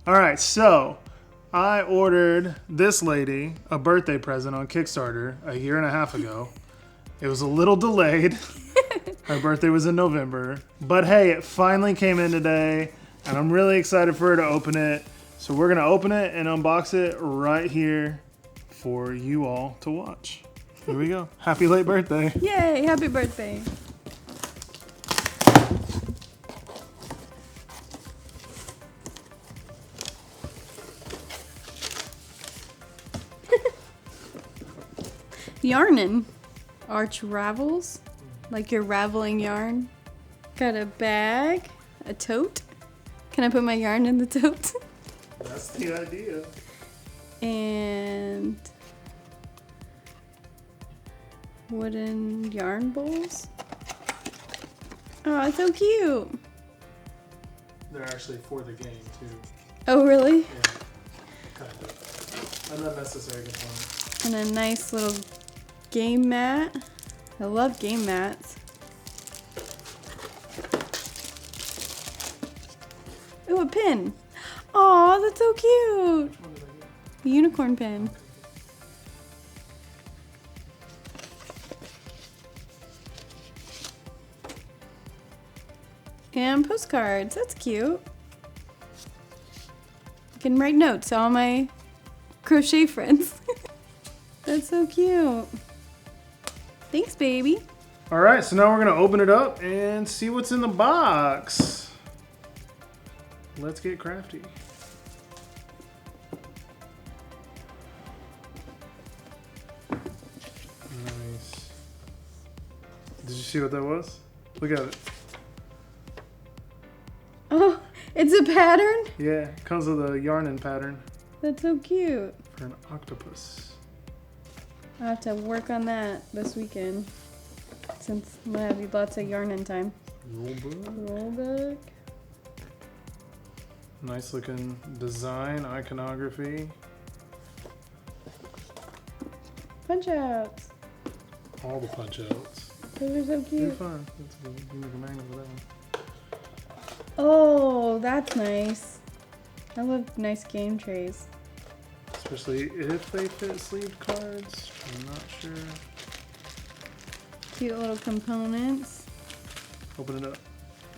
All right, so I ordered this lady a birthday present on Kickstarter a year and a half ago. It was a little delayed. Her birthday was in November. But hey, it finally came in today, and I'm really excited for her to open it. So we're going to open it and unbox it right here for you all to watch. Here we go. Happy late birthday. Yay, happy birthday. Yarnin. ArchRavels. Like you're raveling yarn. Got a bag. A tote. Can I put my yarn in the tote? That's the idea. And wooden yarn bowls. Oh, it's so cute. They're actually for the game, too. Oh, really? Yeah, kind of. An unnecessary component. And a nice little game mat. I love game mats. Ooh, a pin. Aw, that's so cute. What did I get? A unicorn pin. And postcards. That's cute. I can write notes to all my crochet friends. That's so cute. Thanks, baby. All right, so now we're gonna open it up and see what's in the box. Let's get crafty. Nice. Did you see what that was? Look at it. Oh, it's a pattern? Yeah, it comes with a yarnin pattern That's so cute. for an octopus. I'll have to work on that this weekend since I'm gonna have lots of yarn in time. Rollback. Roll back. Nice looking design, iconography. Punch outs. All the punch outs. Those are so They're cute. fun. That's good. You make a magnet with that one. Oh, that's nice. I love nice game trays. Especially if they fit sleeved cards. I'm not sure. Cute little components. Open it up.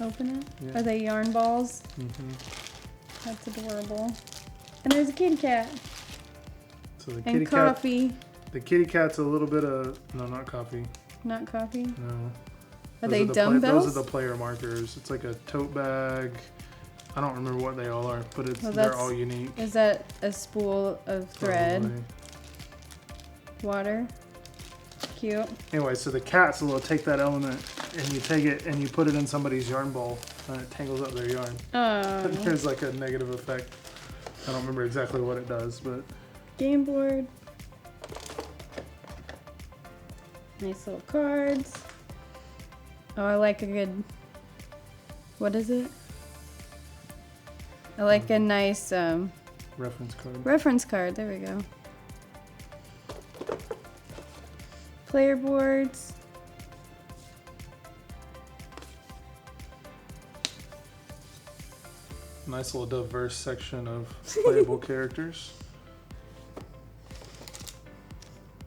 Open it. Yeah. Are they yarn balls? Mm-hmm. That's adorable. And there's a kitty cat. So the And kitty cat. coffee. The kitty cat's a little bit of not coffee. Not coffee. No. Are they the dumbbells? those are the player markers. It's like a tote bag. I don't remember what they all are, but Well, they're that's- all unique. Is that a spool of thread? Probably. Water. Cute. Anyway, so the cats will take that element and you take it and you put it in somebody's yarn ball and it tangles up their yarn. Oh. There's like a negative effect. I don't remember exactly what it does, but Game board. Nice little cards. Oh, I like a good. What is it? I like a nice reference card. reference card. There we go. Player boards. Nice little diverse section of playable characters.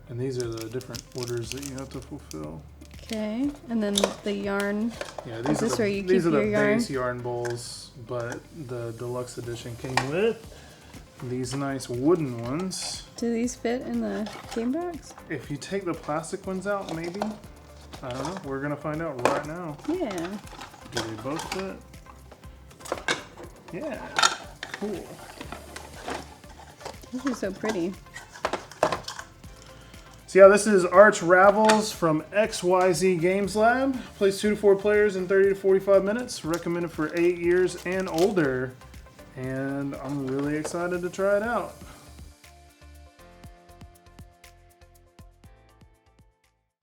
And these are the different orders that you have to fulfill. Okay, and then the yarn. Yeah, Is this where you these keep are your the yarn? base yarn bowls, but the deluxe edition came with these nice wooden ones. Do these fit in the game box? If you take the plastic ones out, maybe. I don't know. We're gonna find out right now. Yeah. Do they both fit? Yeah. Cool. This is so pretty. So yeah, this is ArchRavels from XYZ Games Lab. Plays 2 to 4 players in 30 to 45 minutes. Recommended for 8 years and older. And I'm really excited to try it out.